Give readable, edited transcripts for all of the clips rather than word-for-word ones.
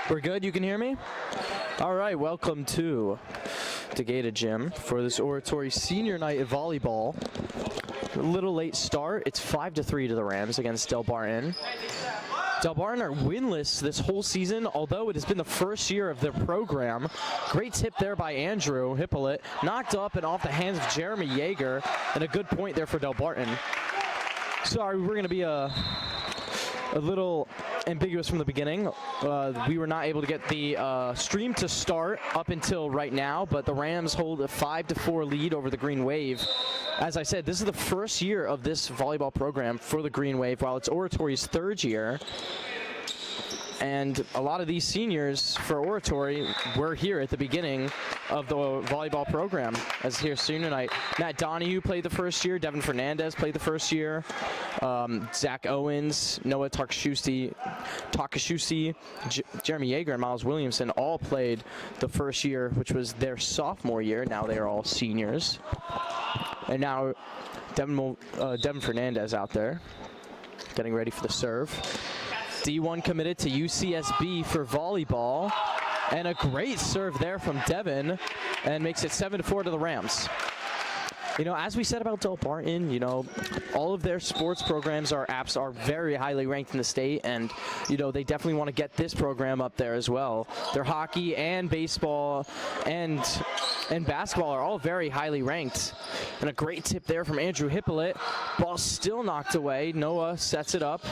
We're good, you can hear me? All right, welcome to Degata Gym for this Oratory senior night at volleyball. A little late start. It's 5-3 to the Rams against Delbarton. Delbarton are winless this whole season, although it has been the first year of their program. Great tip there by Andrew Hippolyte. Knocked up and off the hands of Jeremy Yeager, and a good point there for Delbarton. Sorry, we're going to be a little ambiguous from the beginning. We were not able to get the stream to start up until right now, but the Rams hold a 5-4 lead over the Green Wave. As I said, this is the first year of this volleyball program for the Green Wave, while it's Oratory's third year. And a lot of these seniors for Oratory were here at the beginning of the volleyball program as here senior night. Matt Donahue played the first year. Devin Fernandez played the first year. Zach Owens, Noah Takashusi, Jeremy Yeager, and Miles Williamson all played the first year, which was their sophomore year. Now they are all seniors. And now Devin Fernandez out there getting ready for the serve. D1 committed to UCSB for volleyball. And a great serve there from Devin, and makes it 7-4 to the Rams. You know, as we said about Delbarton, you know, all of their sports programs are very highly ranked in the state, and you know, they definitely want to get this program up there as well. Their hockey and baseball and basketball are all very highly ranked. And a great tip there from Andrew Hippolyte. Ball still knocked away. Noah sets it up.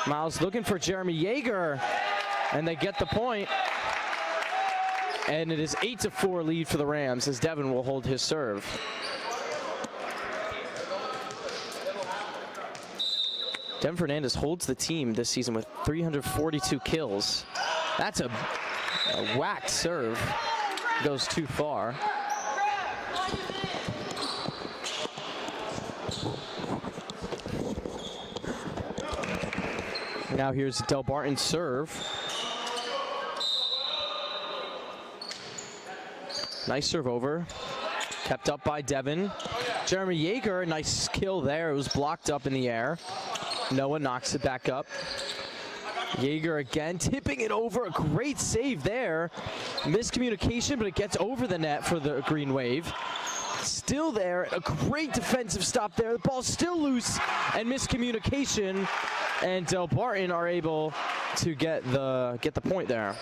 Miles looking for Jeremy Yeager, and they get the point. And it is 8-4 lead for the Rams as Devin will hold his serve. Devin Fernandez holds the team this season with 342 kills. That's a whacked serve. Goes too far. Now here's Delbarton's serve. Nice serve over. Kept up by Devin. Jeremy Yeager, nice kill there. It was blocked up in the air. Noah knocks it back up. Yeager again, tipping it over. A great save there. Miscommunication, but it gets over the net for the Green Wave. Still there. A great defensive stop there. The ball's still loose, and miscommunication. And Delbarton are able to get the point there.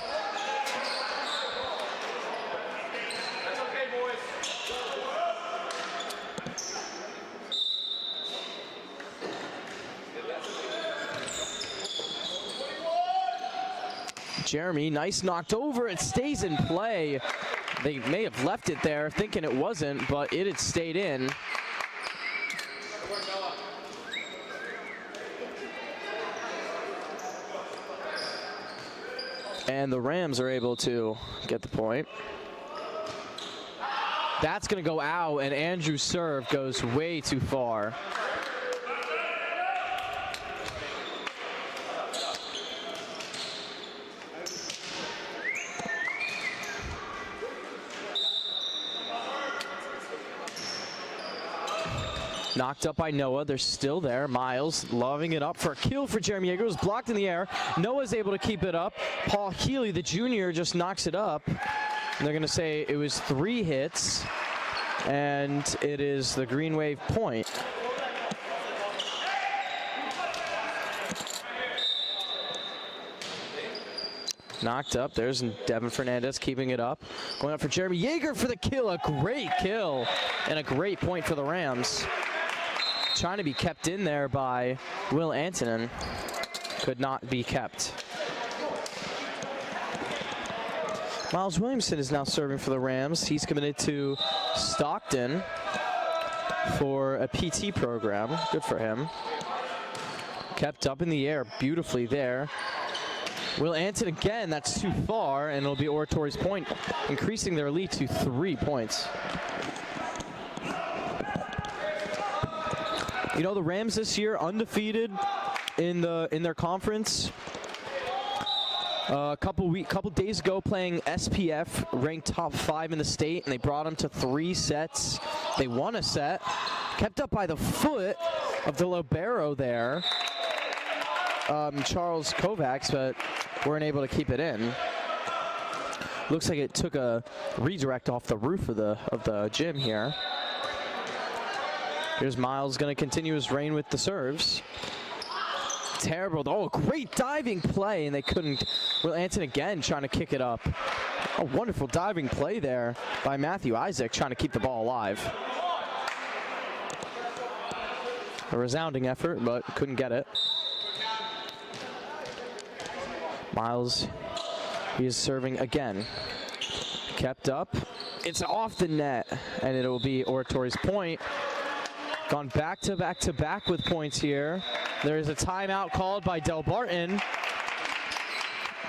Jeremy, nice knocked over. It stays in play. They may have left it there thinking it wasn't, but it had stayed in. And the Rams are able to get the point. That's going to go out, and Andrew's serve goes way too far. Knocked up by Noah. They're still there. Miles loving it up for a kill for Jeremy Yeager. It was blocked in the air. Noah's able to keep it up. Paul Healy, the junior, just knocks it up. And they're going to say it was 3 hits. And it is the Green Wave point. Knocked up. There's Devin Fernandez keeping it up. Going up for Jeremy Yeager for the kill. A great kill. And a great point for the Rams. Trying to be kept in there by Will Antonin. Could not be kept. Miles Williamson is now serving for the Rams. He's committed to Stockton for a PT program. Good for him. Kept up in the air beautifully there. Will Antonin again, that's too far, and it'll be Oratory's point, increasing their lead to 3 points. You know, the Rams this year undefeated in their conference. A couple days ago, playing SPF, ranked top 5 in the state, and they brought them to 3 sets. They won a set, kept up by the foot of the libero there, Charles Kovacs, but weren't able to keep it in. Looks like it took a redirect off the roof of the gym here. Here's Miles going to continue his reign with the serves. Terrible. Oh, great diving play, and they couldn't. Will Anton again trying to kick it up. A wonderful diving play there by Matthew Isaac, trying to keep the ball alive. A resounding effort, but couldn't get it. Miles, he is serving again. Kept up. It's off the net, and it will be Oratory's point. Gone back to back to back with points here. There is a timeout called by Delbarton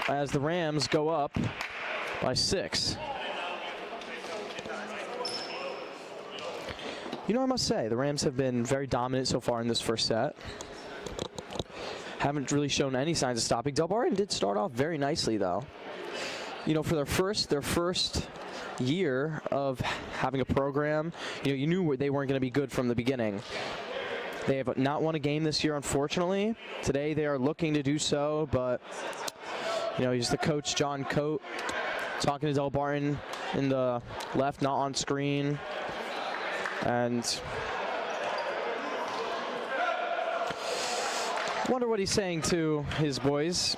as the Rams go up by 6. You know, I must say, the Rams have been very dominant so far in this first set. Haven't really shown any signs of stopping. Delbarton did start off very nicely, though. You know, for their first year of having a program, you knew they weren't going to be good from the beginning. They have not won a game this year, unfortunately. Today they are looking to do so, but he's the coach, John Coate, talking to Delbarton in the left, not on screen. And wonder what he's saying to his boys.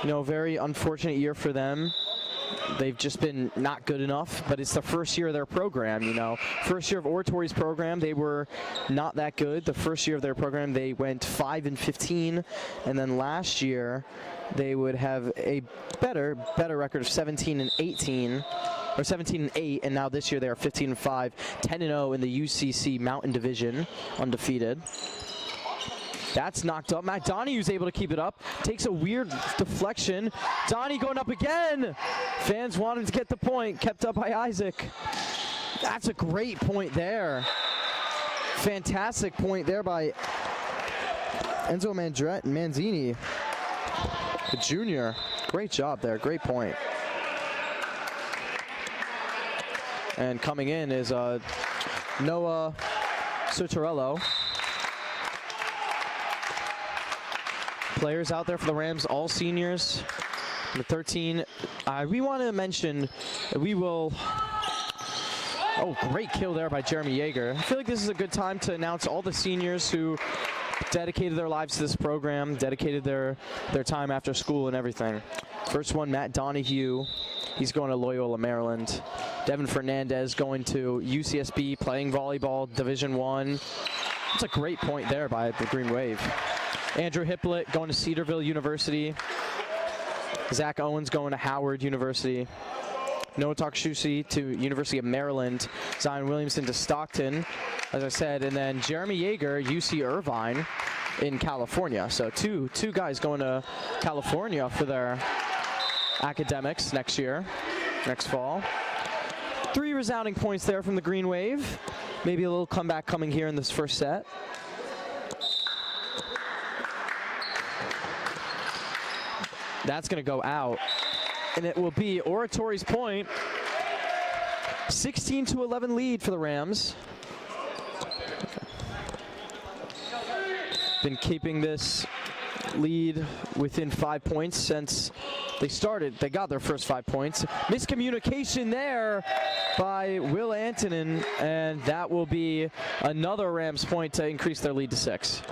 Very unfortunate year for them. They've just been not good enough, but it's the first year of their program, First year of Oratory's program, they were not that good. The first year of their program, they went 5-15, and then last year, they would have a better record of 17-18, or 17-8, and now this year they are 15-5, 10-0 in the UCC Mountain Division, undefeated. That's knocked up. Matt Donahue's able to keep it up. Takes a weird deflection. Donnie going up again. Fans wanted to get the point. Kept up by Isaac. That's a great point there. Fantastic point there by Enzo Manzini, the junior. Great job there. Great point. And coming in is Noah Sotorello. Players out there for the Rams, all seniors. Number 13, we want to mention, oh, great kill there by Jeremy Yeager. I feel like this is a good time to announce all the seniors who dedicated their lives to this program, dedicated their time after school and everything. First one, Matt Donahue. He's going to Loyola, Maryland. Devin Fernandez going to UCSB, playing volleyball, Division I. That's a great point there by the Green Wave. Andrew Hippolyte going to Cedarville University. Zach Owens going to Howard University. Noah Takashusi to University of Maryland. Zion Williamson to Stockton, as I said. And then Jeremy Yeager, UC Irvine in California. So two guys going to California for their academics next fall. 3 resounding points there from the Green Wave. Maybe a little comeback coming here in this first set. That's going to go out, and it will be Oratory's point. 16-11 lead for the Rams. Been keeping this lead within 5 points since they started. They got their first 5 points. Miscommunication there by Will Antonin, and that will be another Rams point to increase their lead to 6.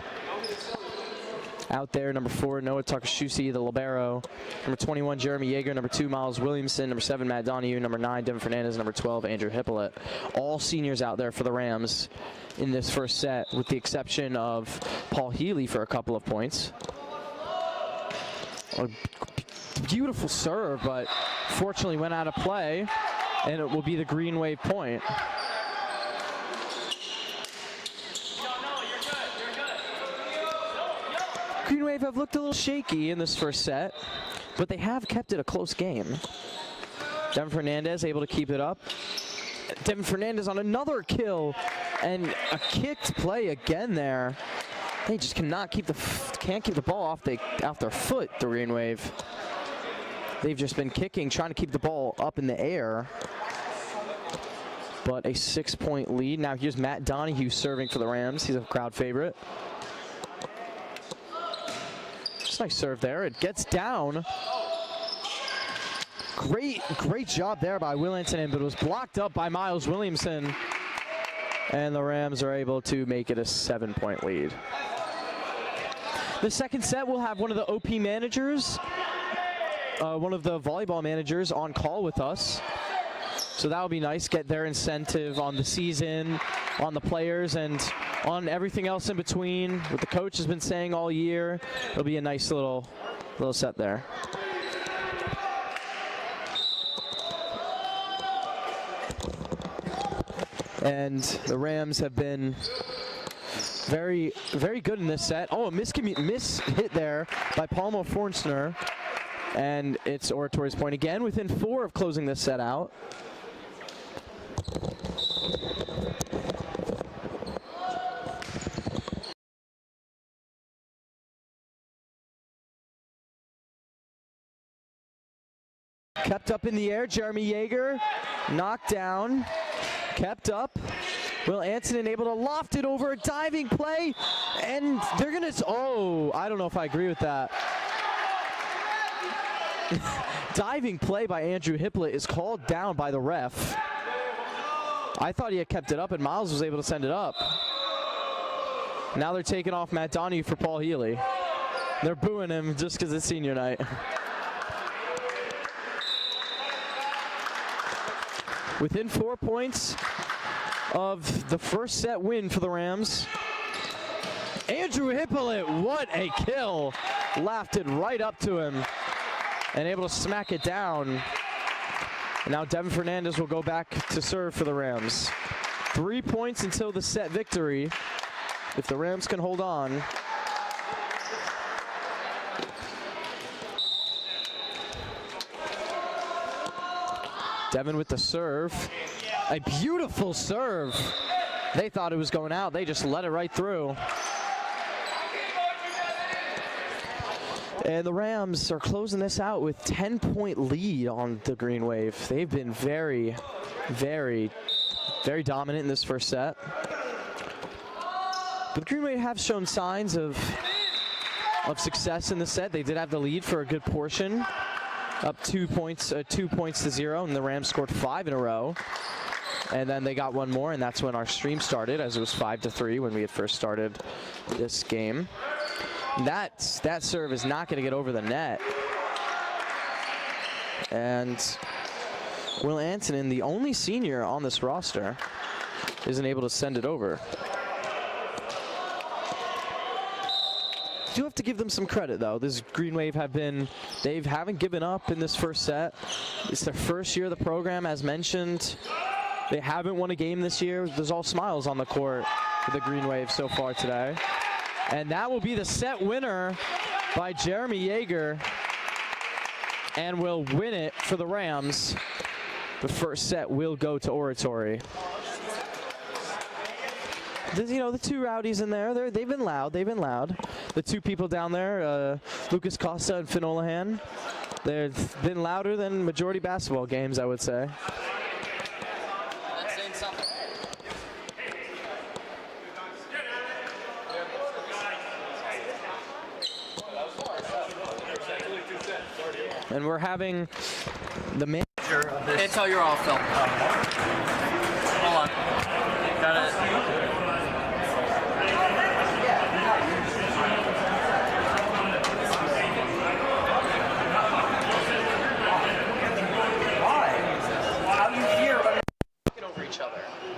Out there, number 4, Noah Takashusi, the libero. Number 21, Jeremy Yeager. Number 2, Miles Williamson. Number 7, Matt Donahue. Number 9, Devin Fernandez. Number 12, Andrew Hippolyte. All seniors out there for the Rams in this first set, with the exception of Paul Healy for a couple of points. A beautiful serve, but fortunately went out of play, and it will be the Green Wave point. Green Wave have looked a little shaky in this first set, but they have kept it a close game. Devin Fernandez able to keep it up. Devin Fernandez on another kill, and a kicked play again there. They just can't keep the ball off their foot, the Green Wave. They've just been kicking, trying to keep the ball up in the air. But a 6-point lead. Now here's Matt Donahue serving for the Rams. He's a crowd favorite. Nice serve there. It gets down. Great job there by Will Antonin, but it was blocked up by Miles Williamson. And the Rams are able to make it a 7-point lead. The second set, we'll have one of the OP managers, one of the volleyball managers on call with us. So that'll be nice, get their incentive on the season, on the players, and on everything else in between. What the coach has been saying all year, it'll be a nice little set there. And the Rams have been very good in this set. Oh, a miss hit there by Palma Forstner. And it's Oratory's point again, within 4 of closing this set out. Kept up in the air, Jeremy Yeager, knocked down, kept up. Will Antonin able to loft it over a diving play, and they're gonna, oh, I don't know if I agree with that. Diving play by Andrew Hipplett is called down by the ref. I thought he had kept it up, and Miles was able to send it up. Now they're taking off Matt Donahue for Paul Healy. They're booing him just because it's senior night. Within 4 points of the first set win for the Rams. Andrew Hippolyte, what a kill. Laughed it right up to him and able to smack it down. And now Devin Fernandez will go back to serve for the Rams. 3 points until the set victory. If the Rams can hold on. Devin with the serve. A beautiful serve. They thought it was going out. They just let it right through. And the Rams are closing this out with 10-point lead on the Green Wave. They've been very dominant in this first set. But the Green Wave have shown signs of success in the set. They did have the lead for a good portion. Up 2 points to 0, and the Rams scored 5 in a row. And then they got one more, and that's when our stream started, as it was 5-3 when we had first started this game. That serve is not going to get over the net. And Will Antonin, the only senior on this roster, isn't able to send it over. Do have to give them some credit, though. This Green Wave they haven't given up in this first set. It's their first year of the program, as mentioned. They haven't won a game this year. There's all smiles on the court for the Green Wave so far today. And that will be the set winner by Jeremy Yeager, and will win it for the Rams. The first set will go to Oratory. You know, the two rowdies in there, they've been loud. The two people down there, Lucas Costa and Finn Olahan, they've been louder than majority basketball games, I would say. That's saying something. And we're having the manager of this. Can't tell you're all film. Hold on. Got it.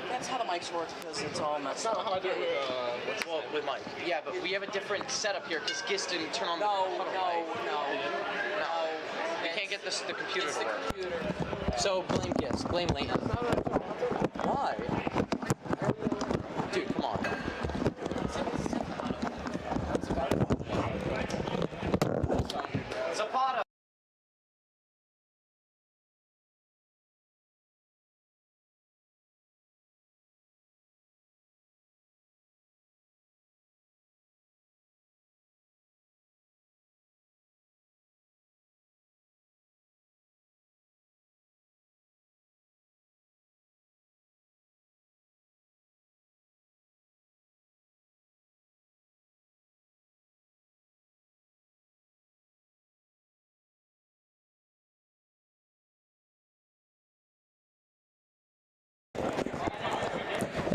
That's how the mics work, because it's all messed up. That's not how I do it With Mike. Yeah, but we have a different setup here because Gis didn't turn on No. We can't get the computer It's to the work. computer. So blame Gis, blame Leighton. Why? Dude, come on.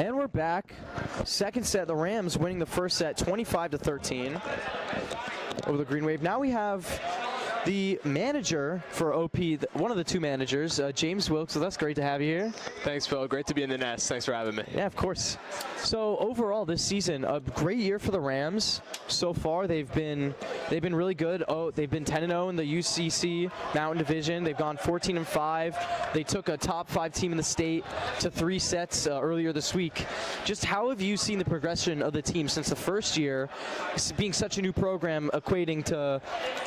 And we're back. Second set, the Rams winning the first set 25-13 over the Green Wave. Now we have the manager for OP, one of the two managers, James Wilkes. So that's great to have you here. Thanks, Phil. Great to be in the nest. Thanks for having me. Yeah, of course. So overall this season, a great year for the Rams. So far, they've been really good. They've been 10-0 in the UCC Mountain Division. They've gone 14-5. They took a top 5 team in the state to 3 sets earlier this week. Just how have you seen the progression of the team since the first year, being such a new program, equating to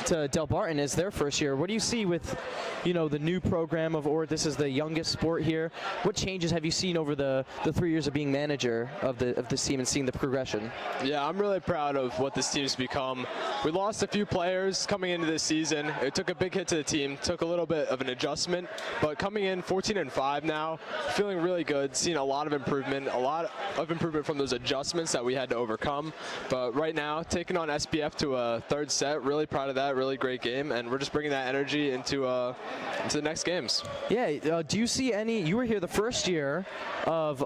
Delbarton as their first year? What do you see with, the new program of this is the youngest sport here? What changes have you seen over the 3 years of being manager of this team and seeing the progression? Yeah, I'm really proud of what this team's become. We lost a few players coming into this season. It took a big hit to the team, took a little bit of an adjustment, but coming in 14-5 now, feeling really good, seeing a lot of improvement from those adjustments that we had to overcome. But right now, taking on SBF to a 3rd set, really proud of that, really great game, and we're just bringing that energy into the next games. Yeah, do you see you were here the first year of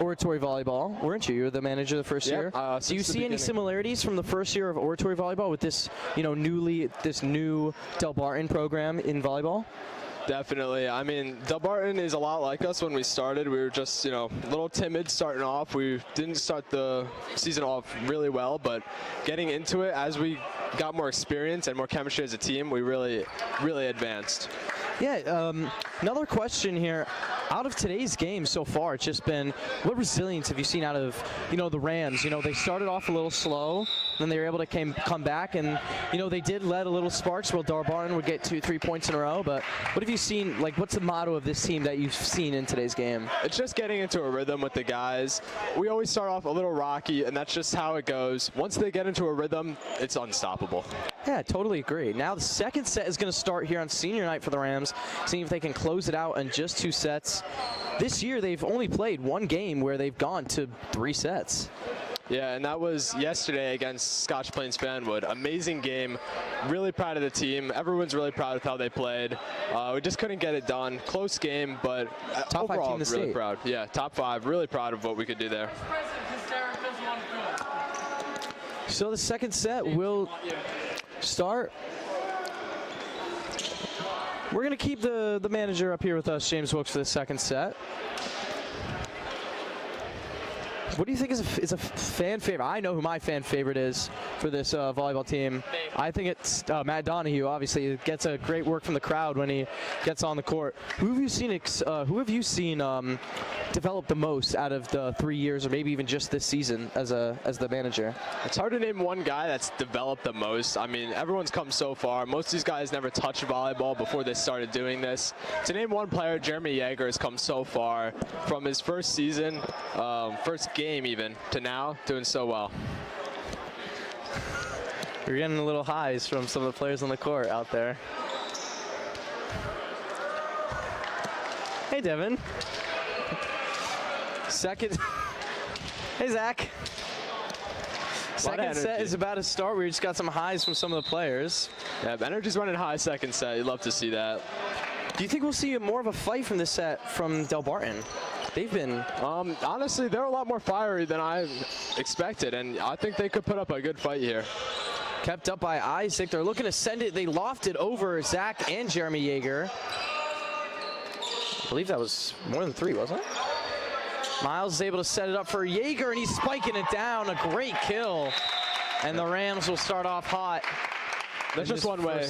Oratory Volleyball, weren't you? You were the manager the first year. Do you see any similarities from the first year of Oratory Volleyball with this, this new Delbarton program in volleyball? Definitely. I mean, Delbarton is a lot like us when we started. We were just, a little timid starting off. We didn't start the season off really well, but getting into it as we got more experience and more chemistry as a team, we really, really advanced. Yeah, another question here. Out of today's game so far, it's just been, what resilience have you seen out of, the Rams? They started off a little slow, then they were able to come back, and, they did let a little sparks. Well, Delbarton would get 2-3 points in a row, but what have you seen, what's the motto of this team that you've seen in today's game? It's just getting into a rhythm with the guys. We always start off a little rocky, and that's just how it goes. Once they get into a rhythm, it's unstoppable. Yeah, totally agree. Now the second set is going to start here on senior night for the Rams, seeing if they can close it out in just 2 sets. This year they've only played 1 game where they've gone to 3 sets. Yeah, and that was yesterday against Scotch Plains Fanwood. Amazing game. Really proud of the team. Everyone's really proud of how they played. We just couldn't get it done. Close game, but top overall, 5 team in the really state. Proud. Yeah, top 5. Really proud of what we could do there. So the second set will start. We're going to keep the manager up here with us, James Wilkes, for the second set. What do you think is a fan favorite? I know who my fan favorite is for this volleyball team. I think it's Matt Donahue. Obviously, he gets a great work from the crowd when he gets on the court. Who have you seen develop the most out of the 3 years, or maybe even just this season as the manager? It's hard to name one guy that's developed the most. I mean, everyone's come so far. Most of these guys never touched volleyball before they started doing this. To name one player, Jeremy Yeager has come so far from his first season, first game even, to now doing so well. We're getting a little highs from some of the players on the court out there. Hey, Devin. Second. Hey, Zach. Second set is about to start. We just got some highs from some of the players. Yeah, energy's running high second set. You'd love to see that. Do you think we'll see more of a fight from this set from Delbarton? They've been... honestly, they're a lot more fiery than I expected, and I think they could put up a good fight here. Kept up by Isaac. They're looking to send it. They lofted over Zach and Jeremy Yeager. I believe that was more than 3, wasn't it? Miles is able to set it up for Yeager, and he's spiking it down. A great kill. And the Rams will start off hot. That's just one way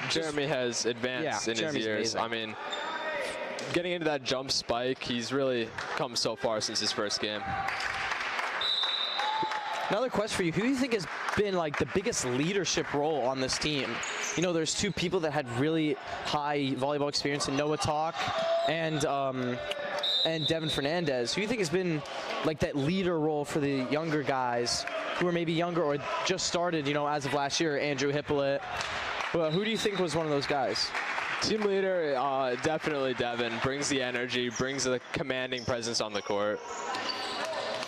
Jeremy has advanced in his years. Amazing. I mean, getting into that jump spike, he's really come so far since his first game. Another question for you. Who do you think has been the biggest leadership role on this team? There's 2 people that had really high volleyball experience in Noah Talk and Devin Fernandez. Who do you think has been that leader role for the younger guys who are maybe younger or just started, as of last year? Andrew Hippolyte. Well, who do you think was one of those guys? Team leader, definitely Devin. Brings the energy, brings the commanding presence on the court.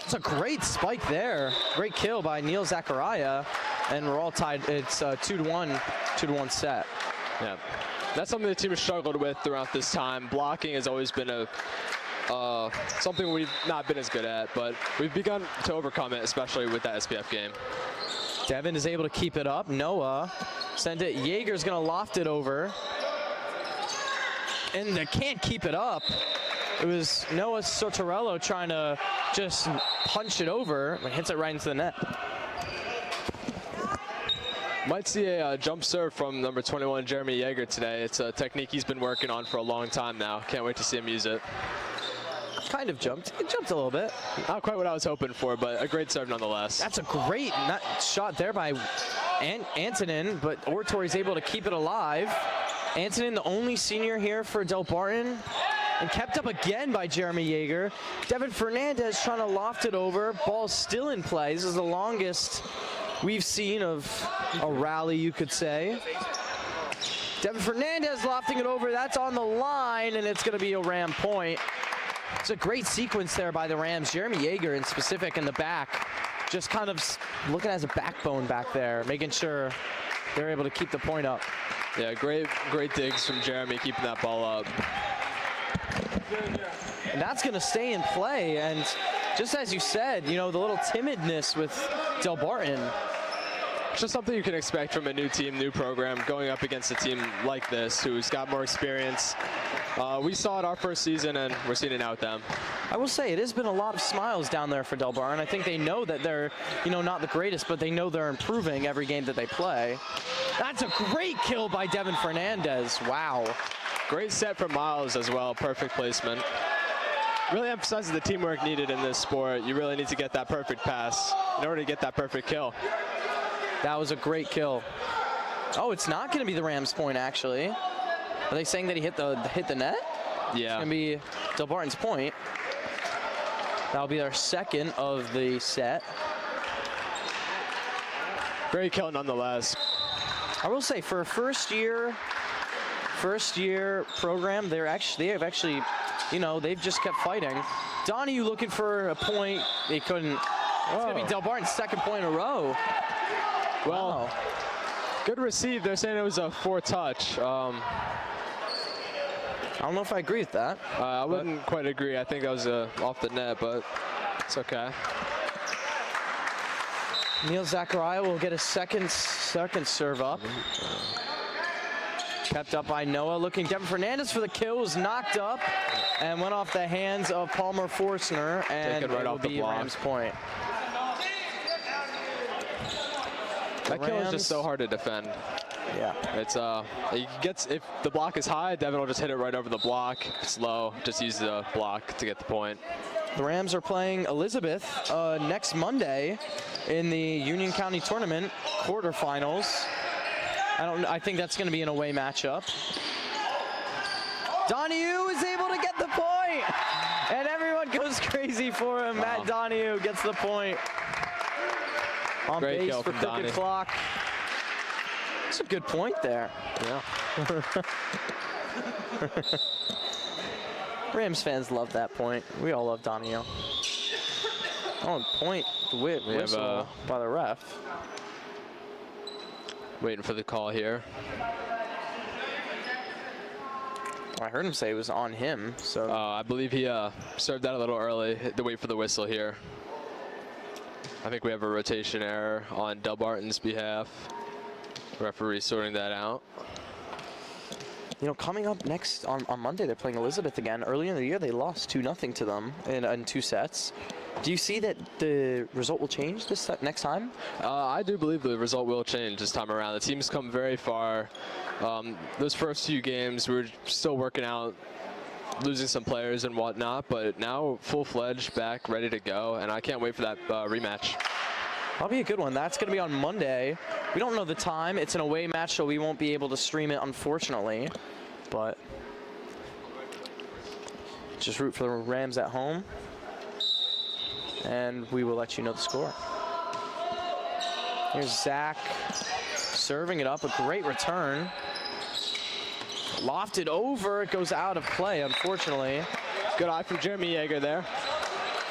It's a great spike there. Great kill by Neil Zachariah. And we're all tied. It's 2-1 set. Yeah. That's something the team has struggled with throughout this time. Blocking has always been a something we've not been as good at, but we've begun to overcome it, especially with that SPF game. Devin is able to keep it up. Noah sent it. Jaeger's going to loft it over. And they can't keep it up. It was Noah Sotorello trying to just punch it over, but hits it right into the net. Might see a jump serve from number 21, Jeremy Jaeger today. It's a technique he's been working on for a long time now. Can't wait to see him use it. Kind of jumped. It jumped a little bit. Not quite what I was hoping for, but a great serve nonetheless. That's a great shot there by Antonin, but Oratory's able to keep it alive. Antonin, the only senior here for Delbarton, and kept up again by Jeremy Jaeger. Devin Fernandez trying to loft it over. Ball's still in play. This is the longest we've seen of a rally, you could say. Devin Fernandez lofting it over. That's on the line, and it's going to be a Ram point. It's a great sequence there by the Rams. Jeremy Jaeger in specific in the back, just kind of looking as a backbone back there, making sure they're able to keep the point up. Yeah, great digs from Jeremy, keeping that ball up. And that's going to stay in play. And just as you said, you know, the little timidness with Delbarton. It's just something you can expect from a new team, new program, going up against a team like this who's got more experience. We saw it our first season, and we're seeing it now with them. I will say it has been a lot of smiles down there for Delbarton. I think they know that they're, you know, not the greatest, but they know they're improving every game that they play. That's a great kill by Devin Fernandez. Wow. Great set from Miles as well. Perfect placement. Really emphasizes the teamwork needed in this sport. You really need to get that perfect pass in order to get that perfect kill. That was a great kill. Oh, it's not going to be the Rams' point, actually. Are they saying that he hit the net? Yeah. It's going to be Delbarton's point. That'll be our second of the set. Great kill nonetheless. I will say, for a first year program, they have actually, you know, they've just kept fighting. Donahue looking for a point. They couldn't. It's going to be Delbarton's second point in a row. Well, wow. Good receive. They're saying it was a 4-touch. I don't know if I agree with that. I wouldn't quite agree. I think that was off the net, but it's okay. Neil Zachariah will get a second serve up. Kept up by Noah. Looking, Devin Fernandez for the kill, was knocked up and went off the hands of Palmer Forstner, and Taken right it will off the be block. Rams' point. That kill is just so hard to defend. Yeah. It's if the block is high, Devin will just hit it right over the block. If it's low, just use the block to get the point. The Rams are playing Elizabeth next Monday in the Union County Tournament quarterfinals. I think that's going to be an away matchup. Donahue is able to get the point, and everyone goes crazy for him. Wow. Matt Donahue gets the point. On Great base kill for from Crooked Donnie. Clock. It's a good point there. Yeah. Rams fans love that point. We all love Donahue. Oh, point whistle by the ref. Waiting for the call here. I heard him say it was on him, so. I believe he served that a little early. Had to wait for the whistle here. I think we have a rotation error on Delbarton's behalf. Referee sorting that out. You know, coming up next on Monday, they're playing Elizabeth again. Earlier in the year, they lost 2-0 to them in 2 sets. Do you see that the result will change this next time? I do believe the result will change this time around. The team's come very far. Those first few games, we were still working out, losing some players and whatnot, but now full-fledged, back, ready to go, and I can't wait for that rematch. That'll be a good one. That's going to be on Monday. We don't know the time. It's an away match, so we won't be able to stream it, unfortunately. But just root for the Rams at home, and we will let you know the score. Here's Zach serving it up. A great return. Lofted over. It goes out of play, unfortunately. Good eye from Jeremy Jaeger there.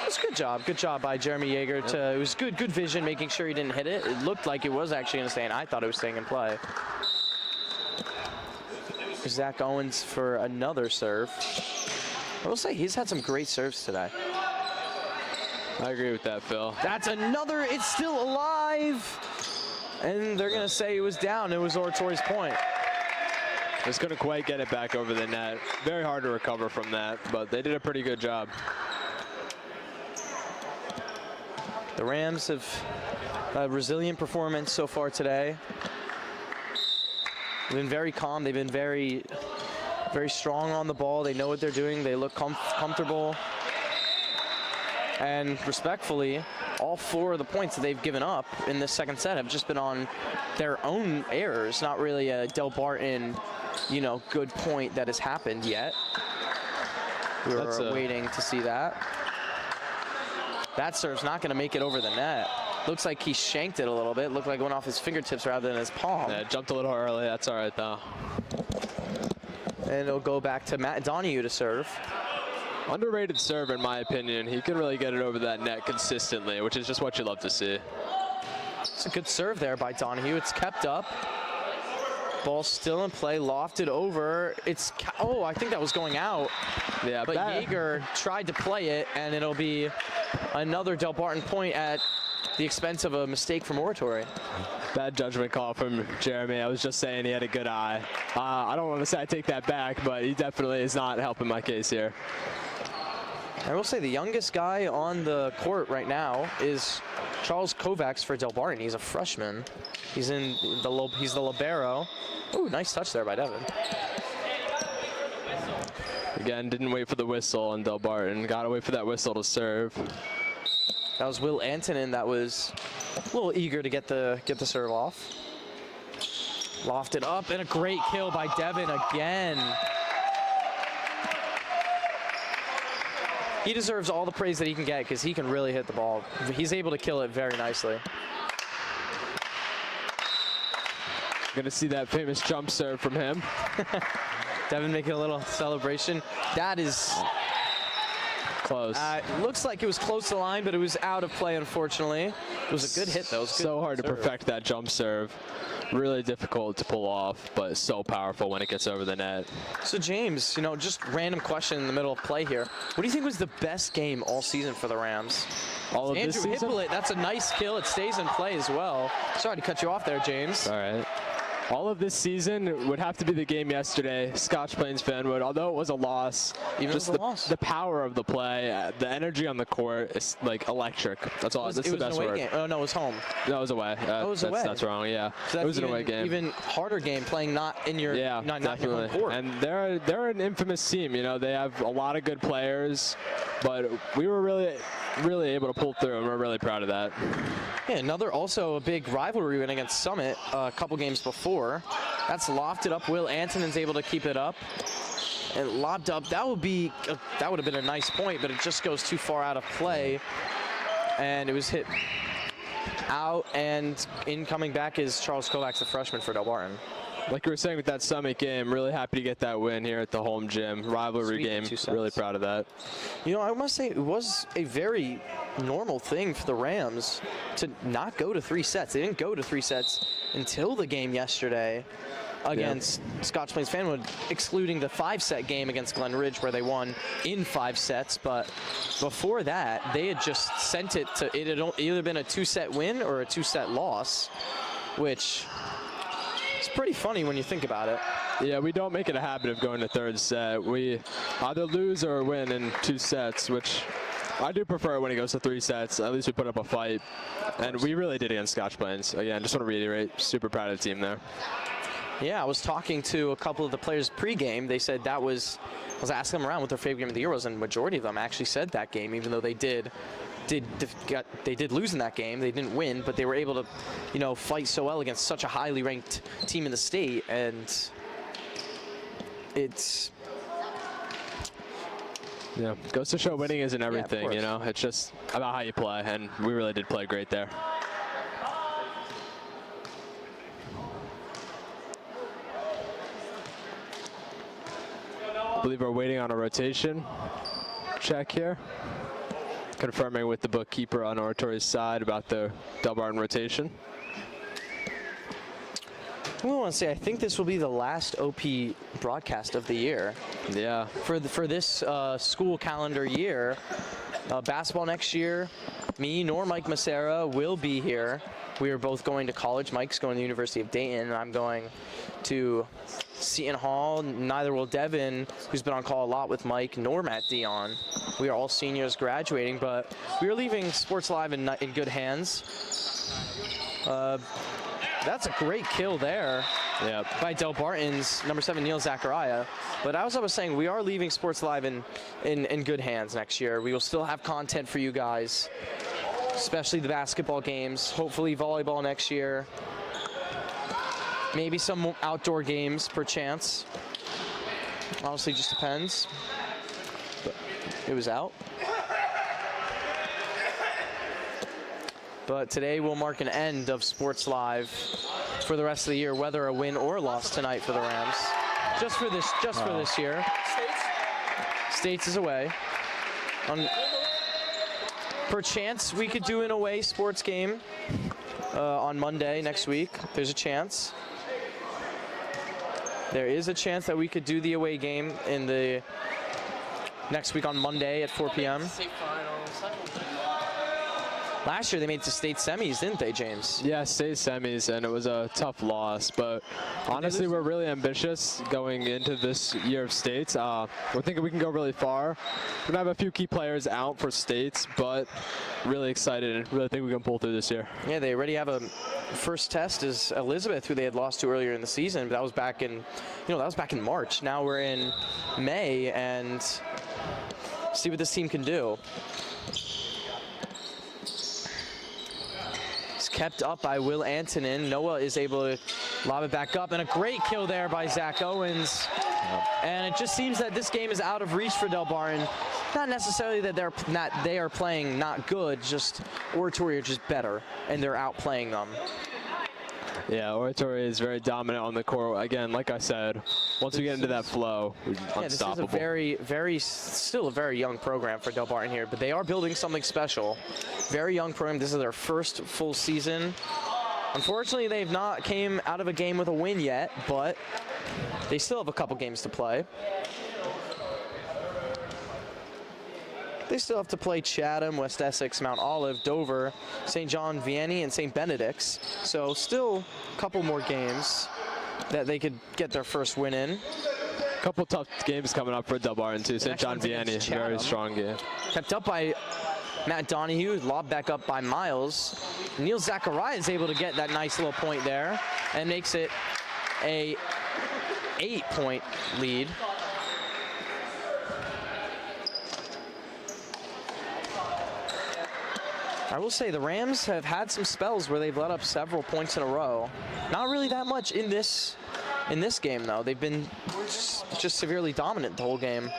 That's a good job. Good job by Jeremy Jaeger. It was good vision, making sure he didn't hit it. It looked like it was actually going to stay, and I thought it was staying in play. Zach Owens for another serve. I will say he's had some great serves today. I agree with that, Phil. That's another, it's still alive. And they're gonna say it was down. It was Oratory's point. Just couldn't quite get it back over the net. Very hard to recover from that, but they did a pretty good job. The Rams have a resilient performance so far today. They've been very calm. They've been very strong on the ball. They know what they're doing. They look comfortable. And respectfully, all 4 of the points that they've given up in this second set have just been on their own errors, not really a Delbarton, you know, good point that has happened yet. We're waiting to see that. That serve's not going to make it over the net. Looks like he shanked it a little bit. Looked like it went off his fingertips rather than his palm. Yeah, jumped a little early. That's all right, though. And it'll go back to Matt Donahue to serve. Underrated serve, in my opinion. He can really get it over that net consistently, which is just what you love to see. It's a good serve there by Donahue. It's kept up. Ball still in play, lofted over. It's, oh, I think that was going out. Yeah, but Jaeger tried to play it, and it'll be another Delbarton point at the expense of a mistake from Oratory. Bad judgment call from Jeremy. I was just saying he had a good eye. I don't want to say I take that back, but he definitely is not helping my case here. I will say the youngest guy on the court right now is Charles Kovacs for Delbarton. He's a freshman. He's the libero. Ooh, nice touch there by Devin. Again, didn't wait for the whistle on Delbarton. Got to wait for that whistle to serve. That was Will Antonin that was a little eager to get the serve off. Lofted up, and a great kill by Devin again. He deserves all the praise that he can get because he can really hit the ball. He's able to kill it very nicely. Gonna see that famous jump serve from him. Devin making a little celebration. That is close. Looks like it was close to the line, but it was out of play, unfortunately. It was a good hit, though. It was a good so hard serve. to perfect that jump serve. Really difficult to pull off, but so powerful when it gets over the net. So James, you know, just random question in the middle of play here. What do you think was the best game all season for the Rams? All of Andrew this season? Hippolyte, that's a nice kill. It stays in play as well. Sorry to cut you off there, James. All right. All of this season would have to be the game yesterday, Scotch Plains Fanwood. Although it was a loss, Even just the power of the play, the energy on the court is like electric. That's all. That's the best word. Game. Oh no, it was home. No, it was away. It was away. That's wrong. Yeah, so it was an away game. Even harder game, playing not in your not definitely. your home court. And they're an infamous team. You know, they have a lot of good players, but we were really able to pull through, and we're really proud of that. Yeah, also a big rivalry win against Summit a couple games before. That's lofted up. Will Antonin's able to keep it up. And lobbed up. That would have been a nice point, but it just goes too far out of play. And it was hit out, and in coming back is Charles Kovacs, the freshman for Delbarton. Like you were saying with that Summit game, really happy to get that win here at the home gym. Rivalry game, really proud of that. You know, I must say it was a very normal thing for the Rams to not go to 3 sets. They didn't go to 3 sets until the game yesterday against Scotch Plains Fanwood, excluding the 5-set game against Glen Ridge where they won in 5 sets. But before that, they had just sent it to, it had either been a 2-set win or a 2-set loss, which is pretty funny when you think about it. Yeah, we don't make it a habit of going to 3rd set. We either lose or win in 2 sets, which I do prefer when it goes to 3 sets. At least we put up a fight, and we really did against Scotch Plains. Again, just want to reiterate, super proud of the team there. Yeah, I was talking to a couple of the players pre-game. They said I was asking them around what their favorite game of the year was, and the majority of them actually said that game, even though they did lose in that game. They didn't win, but they were able to, you know, fight so well against such a highly ranked team in the state, and it's. Yeah, goes to show winning isn't everything, you know. It's just about how you play, and we really did play great there. I believe we're waiting on a rotation check here. Confirming with the bookkeeper on Oratory's side about the Delbarton rotation. I want to say I think this will be the last OP broadcast of the year. Yeah. For this school calendar year. Basketball next year, me nor Mike Macera will be here. We are both going to college. Mike's going to the University of Dayton, and I'm going to Seton Hall. Neither will Devin, who's been on call a lot with Mike, nor Matt Dion. We are all seniors graduating, but we are leaving Sports Live in good hands. That's a great kill there by Delbarton's number 7, Neil Zachariah. But as I was saying, we are leaving Sports Live in good hands next year. We will still have content for you guys, especially the basketball games, hopefully volleyball next year. Maybe some outdoor games, perchance. Honestly, just depends. But it was out. But today will mark an end of Sports Live for the rest of the year, whether a win or a loss tonight for the Rams. Just for this year. States is away. Perchance we could do an away sports game on Monday next week. There's a chance. There is a chance that we could do the away game in the next week on Monday at 4 p.m. Last year they made it to state semis, didn't they, James? Yeah, state semis, and it was a tough loss. But honestly, we're really ambitious going into this year of states. We're thinking we can go really far. We're gonna have a few key players out for states, but really excited and really think we can pull through this year. Yeah, they already have a first test is Elizabeth, who they had lost to earlier in the season. But that was back in, that was back in March. Now we're in May, and see what this team can do. Kept up by Will Antonin. Noah is able to lob it back up, and a great kill there by Zach Owens. And it just seems that this game is out of reach for Delbarton. Not necessarily that they are playing not good, just Oratory are just better, and they're outplaying them. Yeah, Oratory is very dominant on the court. Again, like I said, once we get into that flow, we're unstoppable. This is still a very young program for Delbarton here, but they are building something special. Very young program. This is their first full season. Unfortunately, they've not came out of a game with a win yet, but they still have a couple games to play. They still have to play Chatham, West Essex, Mount Olive, Dover, St. John Vianney, and St. Benedict's. So still a couple more games that they could get their first win in. A couple tough games coming up for Delbarton too. St. John Vianney, very strong game. Kept up by Matt Donahue, lobbed back up by Miles. Neil Zachariah is able to get that nice little point there and makes it a 8-point lead. I will say the Rams have had some spells where they've let up several points in a row. Not really that much in this game, though. They've been just severely dominant the whole game.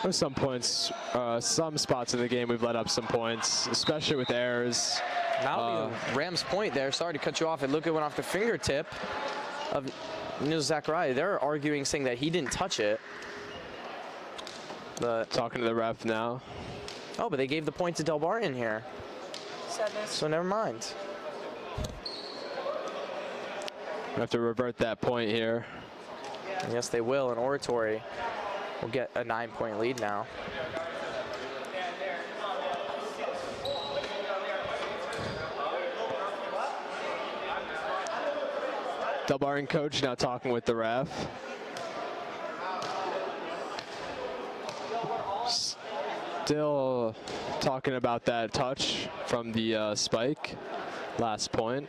There's some points, some spots in the game we've let up some points, especially with errors. That'll be the Rams' point there. Sorry to cut you off. It looked like it went off the fingertip of Neil Zachariah. They're arguing, saying that he didn't touch it. But talking to the ref now. Oh, but they gave the point to Delbarton here. So never mind. We have to revert that point here. Yes, they will. And Oratory will get a 9-point lead now. Delbarton coach now talking with the ref. Still talking about that touch from the spike last point.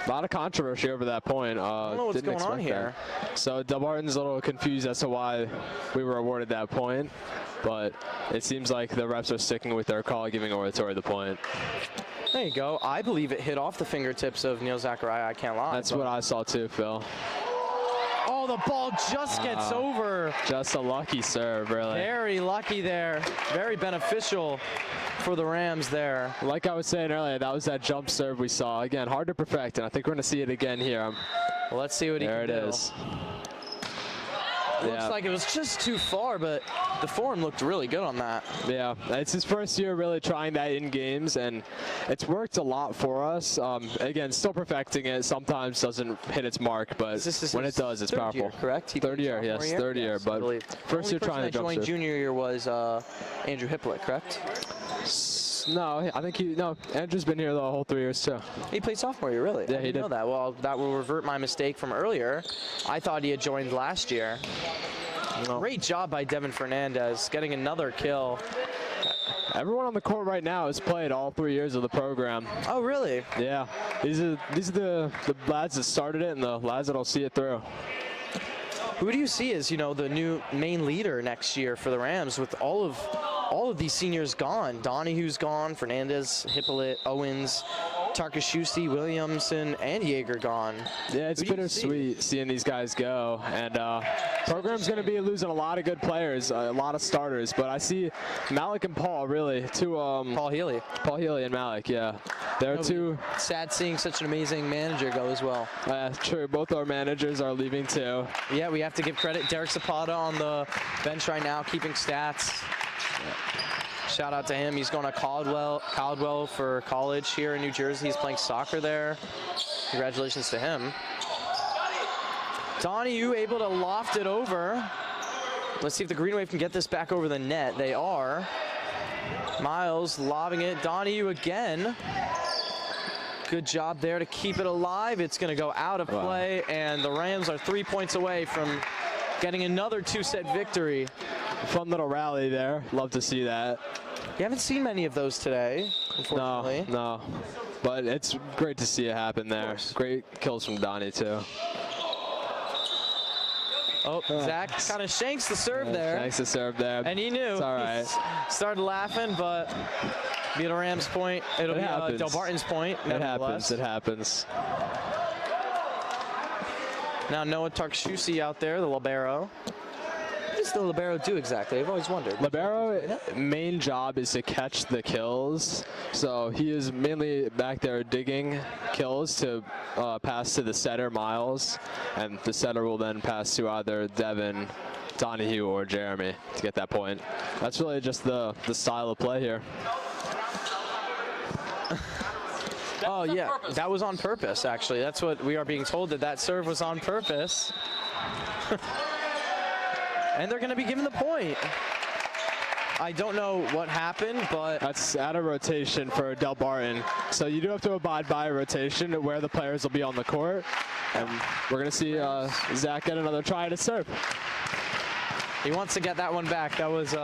A lot of controversy over that point. I don't know what's going on here. So Delbarton's a little confused as to why we were awarded that point, but it seems like the refs are sticking with their call, giving Oratory the point. There you go. I believe it hit off the fingertips of Neil Zachariah. I can't lie. That's what I saw too, Phil. Oh, the ball just gets over. Just a lucky serve, really. Very lucky there. Very beneficial for the Rams there. Like I was saying earlier, that was that jump serve we saw. Again, hard to perfect, and I think we're going to see it again here. Well, let's see what he can do. There it is. Looks like it was just too far, but the form looked really good on that. Yeah, it's his first year really trying that in games, and it's worked a lot for us. Again, still perfecting it. Sometimes doesn't hit its mark, but when it does, it's powerful. Year, correct? Third year, yes, third year. But first year trying to jump joined junior year was Andrew Hippolyte, correct? No, I think Andrew's been here the whole 3 years too. He played sophomore year, really? Yeah, he did. Know that. Well, that will revert my mistake from earlier. I thought he had joined last year. No. Great job by Devin Fernandez, getting another kill. Everyone on the court right now has played all 3 years of the program. Oh, really? Yeah. These are the lads that started it and the lads that'll see it through. Who do you see as, the new main leader next year for the Rams with all of these seniors gone? Donahue's gone, Fernandez, Hippolyte, Owens, Tarkashusi, Williamson, and Yeager gone. Yeah, it's bittersweet seeing these guys go. And program's going to be losing a lot of good players, a lot of starters. But I see Malik and Paul, really, two. Paul Healy. Paul Healy and Malik, yeah. They're two. Sad seeing such an amazing manager go as well. True, both our managers are leaving too. Yeah, we have to give credit. Derek Zapata on the bench right now, keeping stats. Shout out to him. He's going to Caldwell for college here in New Jersey. He's playing soccer there. Congratulations to him. Donahue able to loft it over. Let's see if the Green Wave can get this back over the net. They are. Miles lobbing it. Donahue again. Good job there to keep it alive. It's going to go out of play, and the Rams are 3 points away from getting another two-set victory. Fun little rally there. Love to see that. You haven't seen many of those today, unfortunately. No. But it's great to see it happen there. Great kills from Donnie, too. Oh, Zach kind of shanks the serve there. Shanks the serve there. And he knew. It's all right. He started laughing, but be it a Rams point. It'll be Delbarton's point. It happens. It happens. Now Noah Tarkshusi out there, the libero. What does the libero do exactly? I've always wondered. Libero main job is to catch the kills. So he is mainly back there digging kills to pass to the setter, Miles. And the setter will then pass to either Devin, Donahue, or Jeremy to get that point. That's really just the style of play here. Oh, yeah, that was on purpose, actually. That's what we are being told, that serve was on purpose. And they're going to be given the point. I don't know what happened, but... That's out of rotation for Delbarton. So you do have to abide by a rotation where the players will be on the court. And we're going to see Zach get another try to serve. He wants to get that one back. That was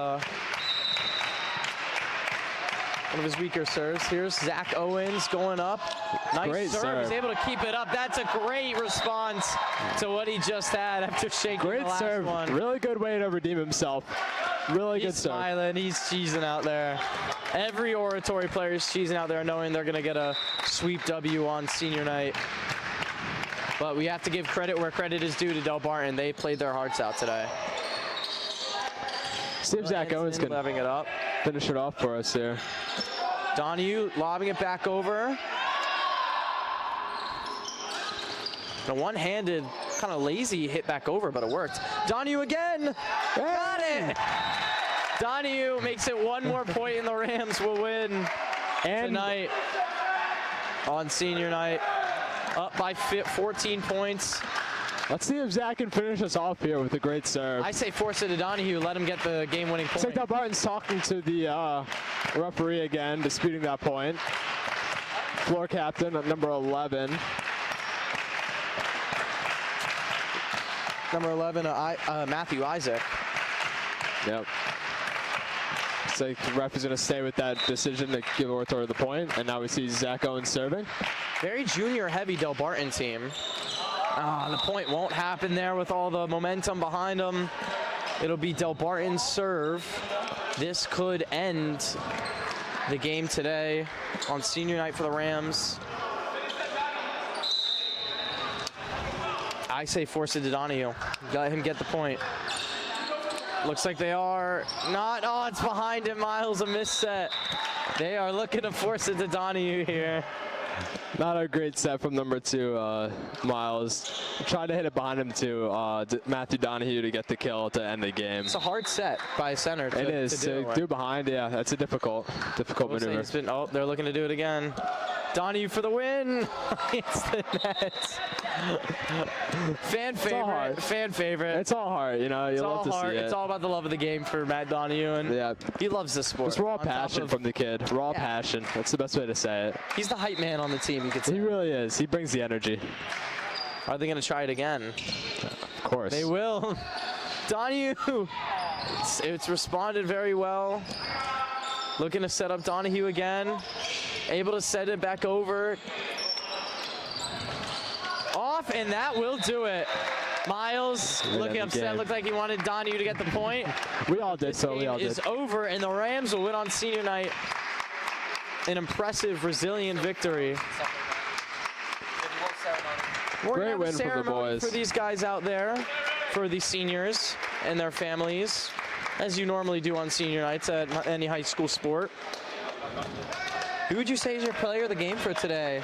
one of his weaker serves. Here's Zach Owens going up. Nice serve. He's able to keep it up. That's a great response to what he just had after shaking the last serve. one. Really good way to redeem himself. Really good serve. He's smiling. He's cheesing out there. Every Oratory player is cheesing out there knowing they're going to get a sweep W on senior night. But we have to give credit where credit is due to Delbarton. They played their hearts out today. See if Zach Owens can finish it off for us here. Donahue lobbing it back over. The one-handed, kind of lazy hit back over, but it worked. Donahue again! Got it! Donahue makes it one more point, and the Rams will win tonight on senior night. Up by 14 points. Let's see if Zach can finish us off here with a great serve. I say force it to Donahue. Let him get the game-winning point. Looks like Delbarton's talking to the referee again, disputing that point. Floor captain at number 11. Number 11, Matthew Isaac. Yep. So the ref is going to stay with that decision to give Oratory the point. And now we see Zach Owens serving. Very junior-heavy Delbarton team. The point won't happen there with all the momentum behind them. It'll be Delbarton's serve. This could end the game today on senior night for the Rams. I say force it to Donahue. Let him get the point. Looks like they are not. Oh, it's behind him. Miles, a miss set. They are looking to force it to Donahue here. Not a great set from number 2, Miles. Tried to hit it behind him to Matthew Donahue to get the kill to end the game. It's a hard set by a center to, it is. to do behind, yeah, that's a difficult maneuver. Oh, they're looking to do it again. Donahue for the win. It's the net. Fan favorite. Fan favorite. It's all hard, you know. You love to see it. It's all about the love of the game for Matt Donahue, and yeah, he loves this sport. It's raw passion from the kid. Raw passion. That's the best way to say it. He's the hype man on the team, you could say. He really is. He brings the energy. Are they going to try it again? Of course. They will. Donahue. It's responded very well. Looking to set up Donahue again. Able to set it back over. Off, and that will do it. Miles looking upset. Looked like he wanted Donahue to get the point. We all did, so we all did. This game is over, and the Rams will win on senior night. An impressive, resilient victory. Great win from the boys. For these guys out there, for the seniors and their families, as you normally do on senior nights at any high school sport. Who would you say is your player of the game for today?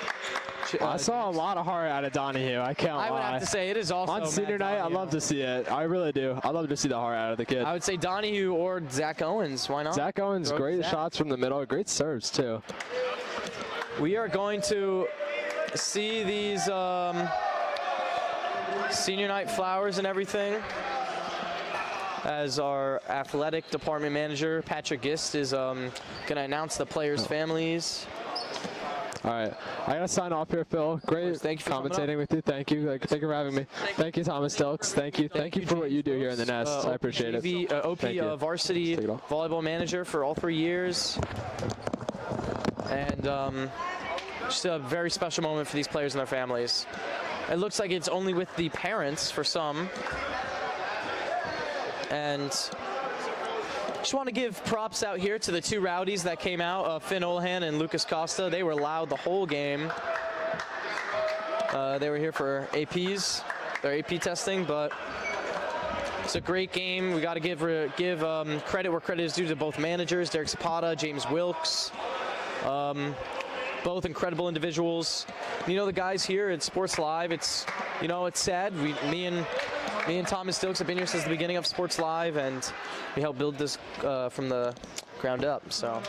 I saw a lot of heart out of Donahue. I can't lie. I would have to say it is also on senior night. I love to see it. I really do. I love to see the heart out of the kid. I would say Donahue or Zach Owens. Why not? Zach Owens, great shots from the middle. Great serves too. We are going to see these senior night flowers and everything, as our athletic department manager, Patrick Gist, is going to announce the players' families. All right, I gotta sign off here, Phil. Great Thank you for commentating with you. Thank you. Thank you for having me. Thank you, Thomas Stilks. Thank you for what you do here in the Nest. I appreciate it. OP Varsity volleyball manager for all 3 years. And just a very special moment for these players and their families. It looks like it's only with the parents for some. And just want to give props out here to the 2 rowdies that came out, Finn Olahan and Lucas Costa. They were loud the whole game. They were here for APs, their AP testing, but it's a great game. We got to give credit where credit is due to both managers, Derek Zapata, James Wilkes. Both incredible individuals. You know, the guys here at Sports Live, it's sad. Me and Thomas Stokes have been here since the beginning of Sports Live, and we helped build this from the ground up. So.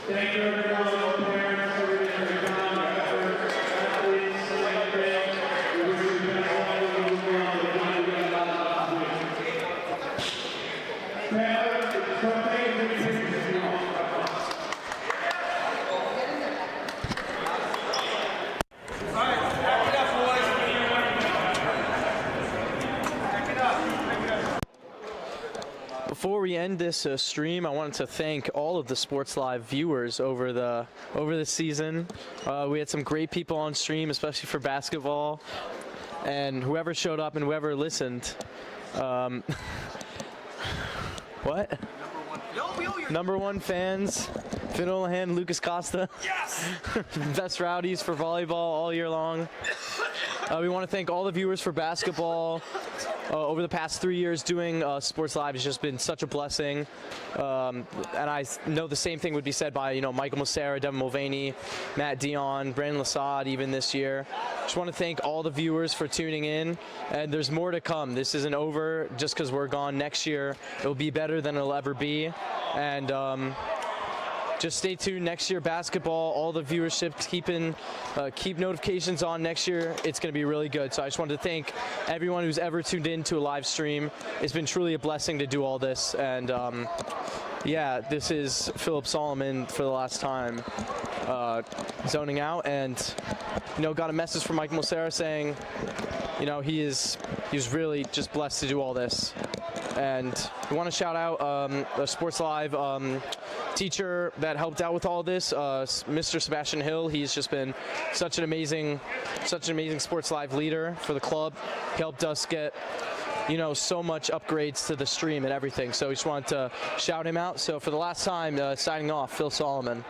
Thank you everyone, all parents, everything for your time, your effort, athletes, everything. We wish you the best luck in the world. We want you to get a lot of opportunity. Taylor, come take a picture if you want. Before we end this stream, I wanted to thank all of the Sports Live viewers over the season. We had some great people on stream, especially for basketball, and whoever showed up and whoever listened. What? Number one fans, Finn Olahan, Lucas Costa. Yes! Best rowdies for volleyball all year long. We want to thank all the viewers for basketball. Over the past 3 years, doing Sports Live has just been such a blessing. And I know the same thing would be said by, Michael Mosera, Devin Mulvaney, Matt Dion, Brandon Lassad, even this year. Just want to thank all the viewers for tuning in. And there's more to come. This isn't over just because we're gone. Next year, it'll be better than it'll ever be. And just stay tuned. Next year, basketball, all the viewership, keep notifications on. Next year, it's going to be really good. So I just wanted to thank everyone who's ever tuned in to a live stream. It's been truly a blessing to do all this. And yeah, this is Philip Solomon for the last time zoning out. And, got a message from Mike Mosera saying, he was really just blessed to do all this. And we want to shout out a Sports Live teacher that helped out with all this, Mr. Sebastian Hill. He's just been such an amazing Sports Live leader for the club. He helped us get, so much upgrades to the stream and everything. So we just wanted to shout him out. So for the last time, signing off, Phil Solomon.